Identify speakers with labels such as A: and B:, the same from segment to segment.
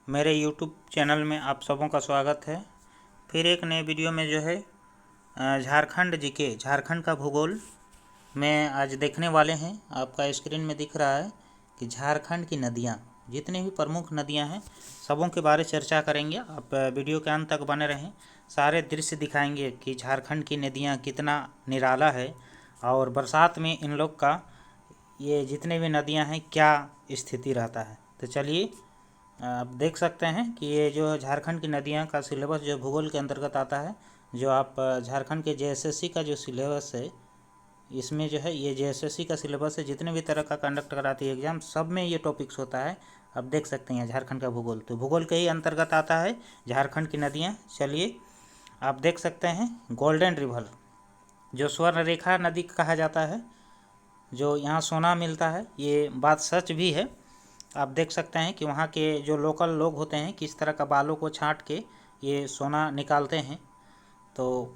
A: मेरे YouTube channel में आप सबों का स्वागत है। फिर एक नए वीडियो में जो है झारखंड जीके झारखंड का भूगोल में आज देखने वाले हैं। आपका स्क्रीन में दिख रहा है कि झारखंड की नदियाँ, जितनी भी प्रमुख नदियाँ हैं सबों के बारे चर्चा करेंगे। आप वीडियो के अंत तक बने रहें। सारे दृश्य दिखाएंगे कि झारखंड की नदियाँ कितना निराला है और बरसात में इन लोग का ये जितने भी नदियाँ हैं क्या स्थिति रहता है। तो चलिए, आप देख सकते हैं कि ये जो झारखंड की नदियाँ का सिलेबस जो भूगोल के अंतर्गत आता है, जो आप झारखंड के जेएसएससी का जो सिलेबस है, इसमें जो है ये जेएसएससी का सिलेबस है। जितने भी तरह का कंडक्ट कराती है एग्जाम, सब में ये टॉपिक्स होता है। आप देख सकते हैं झारखंड का भूगोल, तो भूगोल के ही अंतर्गत आता है झारखंड की नदियाँ। चलिए, आप देख सकते हैं गोल्डन रिवर, जो स्वर्ण रेखा नदी कहा जाता है, जो यहाँ सोना मिलता है, ये बात सच भी है। आप देख सकते हैं कि वहाँ के जो लोकल लोग होते हैं किस तरह का बालों को छांट के ये सोना निकालते हैं। तो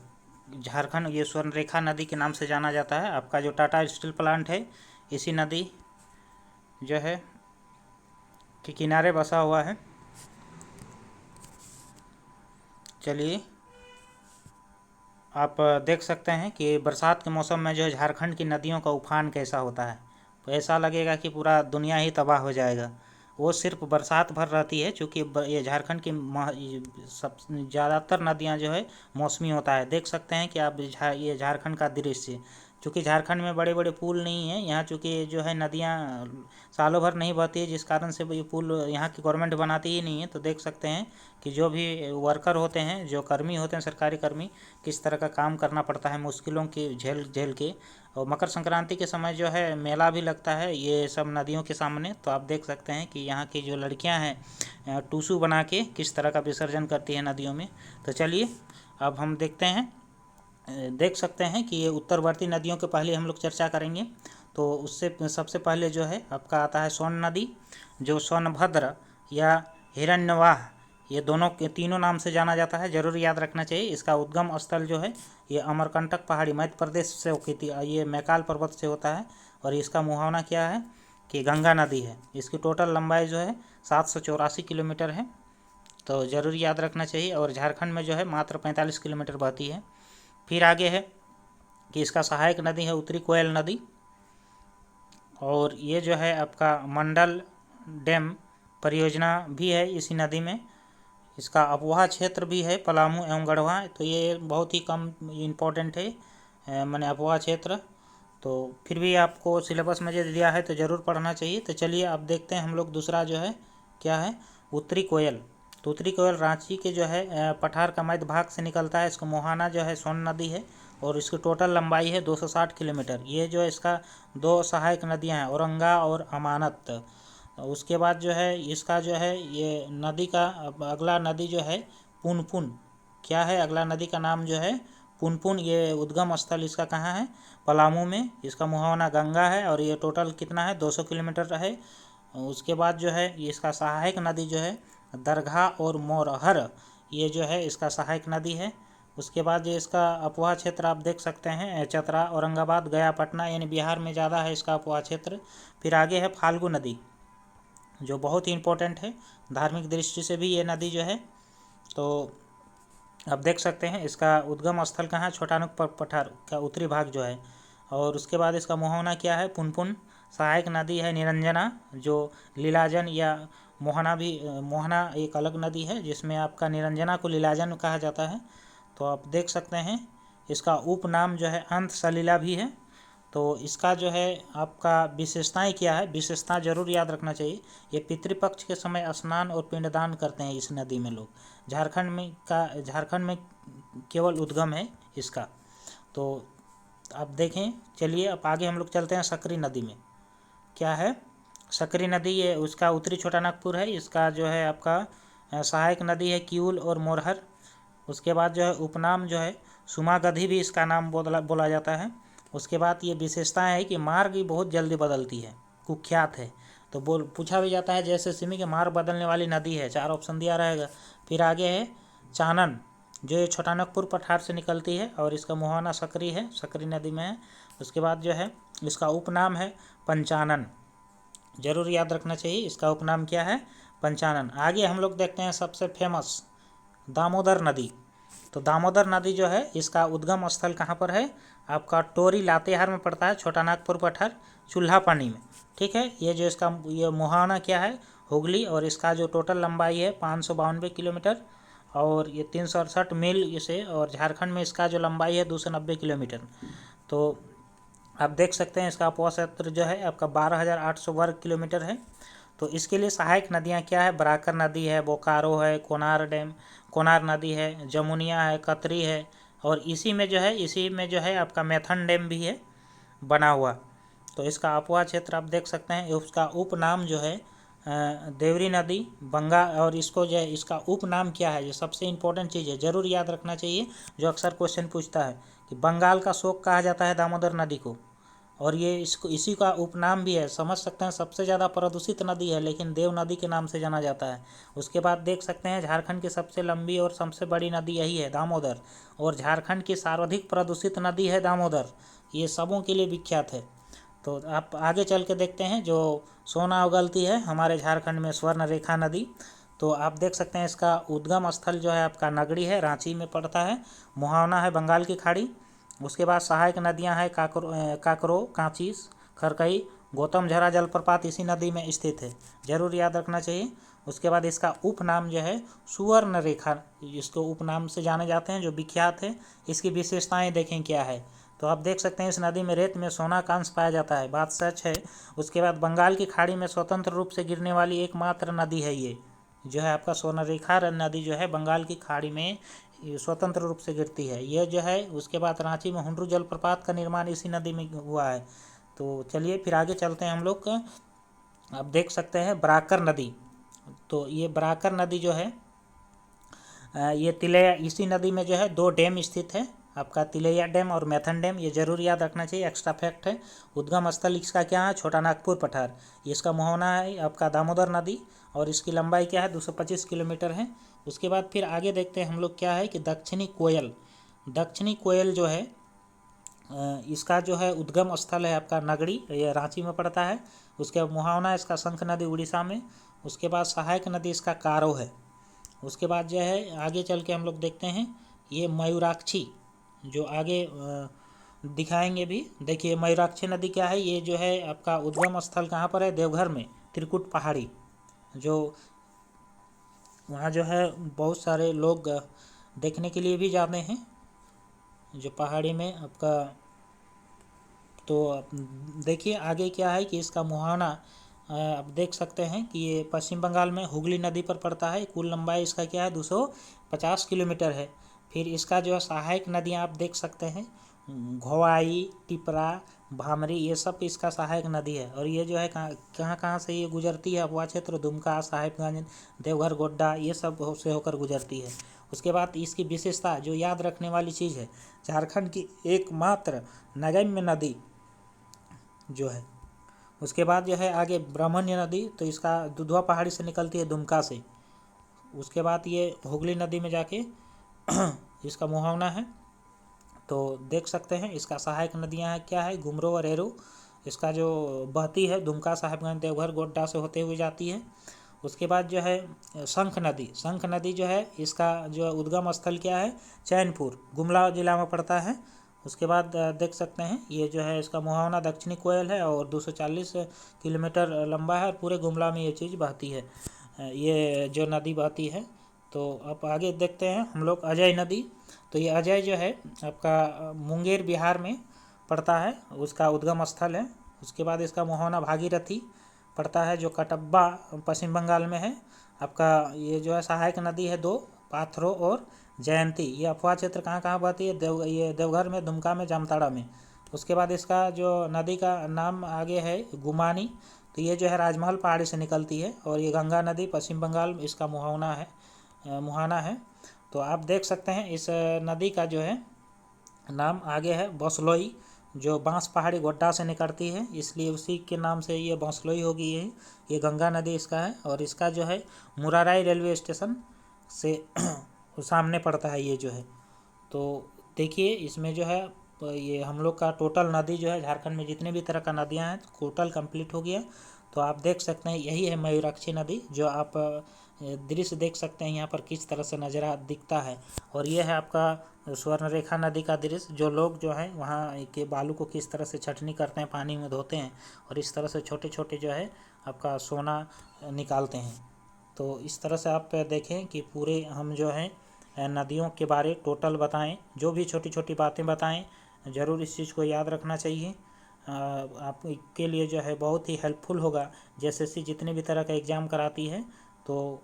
A: झारखंड ये स्वर्ण रेखा नदी के नाम से जाना जाता है। आपका जो टाटा स्टील प्लांट है, इसी नदी जो है के किनारे बसा हुआ है। चलिए, आप देख सकते हैं कि बरसात के मौसम में जो है झारखंड की नदियों का उफान कैसा होता है। तो ऐसा लगेगा कि पूरा दुनिया ही तबाह हो जाएगा। वो सिर्फ बरसात भर रहती है, क्योंकि ये झारखंड की सब ज़्यादातर नदियाँ जो है मौसमी होता है। देख सकते हैं कि आप ये झारखंड का दृश्य, चूँकि झारखंड में बड़े बड़े पुल नहीं हैं यहाँ, चूँकि जो है नदियाँ सालों भर नहीं बहती है, जिस कारण से ये पुल यहाँ की गवर्नमेंट बनाती ही नहीं है। तो देख सकते हैं कि जो भी वर्कर होते हैं, जो कर्मी होते हैं, सरकारी कर्मी, किस तरह का काम करना पड़ता है मुश्किलों की झेल झेल के। और मकर संक्रांति के समय जो है मेला भी लगता है ये सब नदियों के सामने। तो आप देख सकते हैं कि यहाँ की जो लड़कियाँ हैं टूसू बना के किस तरह का विसर्जन करती हैं नदियों में। तो चलिए, अब हम देखते हैं, देख सकते हैं कि ये उत्तरवर्ती नदियों के पहले हम लोग चर्चा करेंगे। तो उससे सबसे पहले जो है आपका आता है सोन नदी, जो सोनभद्र या हिरण्यवाह, ये दोनों के तीनों नाम से जाना जाता है। जरूर याद रखना चाहिए। इसका उद्गम स्थल जो है ये अमरकंटक पहाड़ी मध्य प्रदेश से होती, ये मैकाल पर्वत से होता है। और इसका मुहावना क्या है कि गंगा नदी है। इसकी टोटल लंबाई जो है 784 किलोमीटर है। तो ज़रूर याद रखना चाहिए। और झारखंड में जो है मात्र 45 किलोमीटर बहती है। फिर आगे है कि इसका सहायक नदी है उत्तरी कोयल नदी, और ये जो है आपका मंडल डैम परियोजना भी है इसी नदी में। इसका अपवाह क्षेत्र भी है पलामू एवं गढ़वा। तो ये बहुत ही कम इम्पोर्टेंट है, मैंने अपवाह क्षेत्र। तो फिर भी आपको सिलेबस में जो दिया है तो ज़रूर पढ़ना चाहिए। तो चलिए, अब देखते हैं हम लोग दूसरा जो है क्या है, उत्तरी कोयल। तो उत्तरी कोयल रांची के जो है पठार का मध्य भाग से निकलता है। इसका मुहाना जो है सोन नदी है और इसकी टोटल लंबाई है 260 किलोमीटर। ये जो है इसका दो सहायक नदियां हैं, औरंगा और अमानत। उसके बाद जो है इसका जो है ये नदी का अगला नदी जो है पुनपुन। क्या है अगला नदी का नाम जो है पुनपुन। ये उद्गम स्थल इसका कहाँ है, पलामू में। इसका मुहाना गंगा है और ये टोटल कितना है 200 किलोमीटर है। उसके बाद जो है इसका सहायक नदी जो है दरघा और मोरहर, ये जो है इसका सहायक नदी है। उसके बाद जो इसका अपवाह क्षेत्र आप देख सकते हैं चतरा, औरंगाबाद, गया, पटना, यानी बिहार में ज़्यादा है इसका अपवाह क्षेत्र। फिर आगे है फाल्गु नदी, जो बहुत ही इम्पोर्टेंट है धार्मिक दृष्टि से भी ये नदी जो है। तो आप देख सकते हैं इसका उद्गम स्थल कहाँ है, छोटानुक पठार का उत्तरी भाग जो है। और उसके बाद इसका मुहाना क्या है पुनपुन। सहायक नदी है निरंजना, जो लीलाजन या मोहना भी, मोहना एक अलग नदी है जिसमें आपका निरंजना को लीलाजन कहा जाता है। तो आप देख सकते हैं इसका उपनाम जो है अंत सलीला भी है। तो इसका जो है आपका विशेषताएं क्या है, विशेषता जरूर याद रखना चाहिए। ये पितृपक्ष के समय स्नान और पिंडदान करते हैं इस नदी में लोग। झारखंड में केवल उद्गम है इसका। तो आप देखें, चलिए अब आगे हम लोग चलते हैं सकरी नदी में। क्या है सकरी नदी, ये उसका उत्तरी छोटानागपुर है। इसका जो है आपका सहायक नदी है किऊल और मोरहर। उसके बाद जो है उपनाम जो है सुमागधी भी इसका नाम बोला जाता है। उसके बाद ये विशेषता है कि मार्ग भी बहुत जल्दी बदलती है, कुख्यात है। तो पूछा भी जाता है जैसे सिमी के मार्ग बदलने वाली नदी है, 4 ऑप्शन दिया रहेगा। फिर आगे है चानन, जो ये छोटानागपुर पठार से निकलती है और इसका मुहाना सकरी है, सकरी नदी में है। उसके बाद जो है इसका उपनाम है पंचानन, जरूर याद रखना चाहिए। इसका उपनाम क्या है पंचानन। आगे हम लोग देखते हैं सबसे फेमस दामोदर नदी। तो दामोदर नदी जो है इसका उद्गम स्थल कहाँ पर है, आपका टोरी लातेहार में पड़ता है, छोटा नागपुर पठार, चूल्हा पानी में। ठीक है, ये जो इसका ये मुहाना क्या है, हुगली, और इसका जो टोटल लंबाई है 592 किलोमीटर, और ये 368 मील इसे, और झारखंड में इसका जो लंबाई है 290 किलोमीटर। तो आप देख सकते हैं इसका अपवा क्षेत्र जो है आपका 12,800 वर्ग किलोमीटर है। तो इसके लिए सहायक नदियाँ क्या है, बराकर नदी है, बोकारो है, कोनार नदी है, जमुनिया है, कतरी है, और इसी में जो है आपका मैथन डैम भी है बना हुआ। तो इसका अपवा क्षेत्र आप देख सकते हैं। उसका उपनाम जो है देवरी नदी बंगा, और इसको जो है इसका उपनाम क्या है, ये सबसे इम्पोर्टेंट चीज़ है, जरूर याद रखना चाहिए, जो अक्सर क्वेश्चन पूछता है कि बंगाल का शोक कहा जाता है दामोदर नदी को, और ये इसको इसी का उपनाम भी है। समझ सकते हैं सबसे ज़्यादा प्रदूषित नदी है, लेकिन देव नदी के नाम से जाना जाता है। उसके बाद देख सकते हैं झारखंड की सबसे लंबी और सबसे बड़ी नदी यही है दामोदर, और झारखंड की सर्वाधिक प्रदूषित नदी है दामोदर, ये सबों के लिए विख्यात है। तो आप आगे चल के देखते हैं जो सोना उगलती है हमारे झारखंड में, स्वर्ण रेखा नदी। तो आप देख सकते हैं इसका उद्गम स्थल जो है आपका नगड़ी है, रांची में पड़ता है, मुहावना है बंगाल की खाड़ी। उसके बाद सहायक नदियां हैं काकरो, कांचीस, खरकई, गौतम झरा जलप्रपात इसी नदी में स्थित है, जरूर याद रखना चाहिए। उसके बाद इसका उपनाम जो है सुवर्ण रेखा, इसको उपनाम से जाने जाते हैं, जो विख्यात है। इसकी विशेषताएं देखें क्या है। तो आप देख सकते हैं इस नदी में रेत में सोना का अंश पाया जाता है, बात सच है। उसके बाद बंगाल की खाड़ी में स्वतंत्र रूप से गिरने वाली एकमात्र नदी है ये, जो है आपका स्वर्णरेखा नदी जो है बंगाल की खाड़ी में स्वतंत्र रूप से गिरती है ये जो है। उसके बाद रांची में हुंडरू जलप्रपात का निर्माण इसी नदी में हुआ है। तो चलिए फिर आगे चलते हैं हम लोग का। आप देख सकते हैं बराकर नदी। तो ये बराकर नदी जो है ये तिलैया, इसी नदी में जो है दो डैम स्थित है, आपका तिलैया डैम और मैथन डैम, ये जरूर याद रखना चाहिए, एक्स्ट्रा फैक्ट है। उद्गम स्थल इसका क्या है, छोटा नागपुर पठार। इसका मुहाना है आपका दामोदर नदी, और इसकी लंबाई क्या है 225 किलोमीटर है। उसके बाद फिर आगे देखते हैं हम लोग क्या है कि दक्षिणी कोयल जो है इसका जो है उद्गम स्थल है आपका नगड़ी, ये रांची में पड़ता है। उसके मुहावना इसका शंख नदी उड़ीसा में। उसके बाद सहायक नदी इसका कारो है। उसके बाद जो है आगे चल के हम लोग देखते हैं ये मयूराक्षी, जो आगे दिखाएंगे भी। देखिए मयूराक्षी नदी क्या है, ये जो है आपका उद्गम स्थल कहाँ पर है, देवघर में, त्रिकुट पहाड़ी, जो वहाँ जो है बहुत सारे लोग देखने के लिए भी जाते हैं, जो पहाड़ी में आपका। तो देखिए आगे क्या है कि इसका मुहाना आप देख सकते हैं कि ये पश्चिम बंगाल में हुगली नदी पर पड़ता है। कुल लंबाई इसका क्या है 250 किलोमीटर है। फिर इसका जो है सहायक नदियाँ आप देख सकते हैं, घोवाई, टिपरा, भामरी, ये सब इसका सहायक नदी है। और ये जो है कहाँ कहाँ से ये गुजरती है, अपवा क्षेत्र, दुमका, साहिबगंज, देवघर, गोड्डा, ये सब से होकर गुजरती है। उसके बाद इसकी विशेषता जो याद रखने वाली चीज़ है, झारखंड की एकमात्र नगम्य नदी जो है। उसके बाद जो है आगे ब्राह्मण्य नदी, तो इसका दुधवा पहाड़ी से निकलती है, दुमका से। उसके बाद ये हुगली नदी में जाके इसका मुहावना है। तो देख सकते हैं इसका सहायक नदियाँ क्या है, गुमरो और एरू, इसका जो बहती है दुमका, साहिबगंज, देवघर, गोड्डा से होते हुए जाती है। उसके बाद जो है शंख नदी जो है इसका जो उद्गम स्थल क्या है, चैनपुर, गुमला जिला में पड़ता है। उसके बाद देख सकते हैं ये जो है इसका मुहावना दक्षिणी कोयल है, और 240 किलोमीटर लंबा है, और पूरे गुमला में ये चीज़ बहती है, ये जो नदी बहती है। तो अब आगे देखते हैं हम लोग अजय नदी। तो ये अजय जो है आपका मुंगेर बिहार में पड़ता है, उसका उद्गम स्थल है। उसके बाद इसका मुहावना भागीरथी पड़ता है, जो कटब्बा पश्चिम बंगाल में है आपका। ये जो है सहायक नदी है दो, पाथरो और जयंती। ये अफवाह क्षेत्र कहाँ कहाँ बहती है, ये देवघर में, दुमका में, जामताड़ा में। उसके बाद इसका जो नदी का नाम आगे है गुमानी। तो ये जो है राजमहल पहाड़ी से निकलती है, और ये गंगा नदी पश्चिम बंगाल में इसका मुहाना है। तो आप देख सकते हैं इस नदी का जो है नाम आगे है बसलोई, जो बांस पहाड़ी गोड्डा से निकलती है, इसलिए उसी के नाम से ये बसलोई होगी। ये गंगा नदी इसका है, और इसका जो है मुराराई रेलवे स्टेशन से सामने पड़ता है ये जो है। तो देखिए इसमें जो है ये हम लोग का टोटल नदी जो है झारखंड में जितने भी तरह का नदियाँ हैं टोटल कंप्लीट हो गया। तो आप देख सकते हैं यही है मयूराक्षी नदी, जो आप दृश्य देख सकते हैं यहाँ पर किस तरह से नज़ारा दिखता है। और ये है आपका स्वर्णरेखा नदी का दृश्य, जो लोग जो है वहाँ के बालू को किस तरह से छटनी करते हैं, पानी में धोते हैं और इस तरह से छोटे छोटे जो है आपका सोना निकालते हैं। तो इस तरह से आप देखें कि पूरे हम जो है नदियों के बारे टोटल बताएं, जो भी छोटी छोटी बातें बताएं, ज़रूर इस चीज़ को याद रखना चाहिए। आपके लिए जो है बहुत ही हेल्पफुल होगा। JSSC जितने भी तरह का एग्ज़ाम कराती है, तो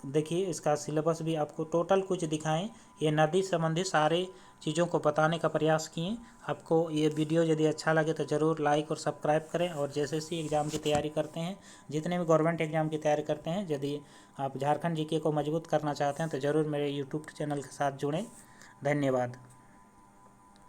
A: देखिए इसका सिलेबस भी आपको टोटल कुछ दिखाएं। ये नदी संबंधी सारे चीज़ों को बताने का प्रयास किए। आपको ये वीडियो यदि अच्छा लगे तो ज़रूर लाइक और सब्सक्राइब करें। और JSSC एग्ज़ाम की तैयारी करते हैं, जितने भी गवर्नमेंट एग्ज़ाम की तैयारी करते हैं, यदि आप झारखंड GK को मजबूत करना चाहते हैं तो ज़रूर मेरे यूट्यूब चैनल के साथ जुड़ें। धन्यवाद।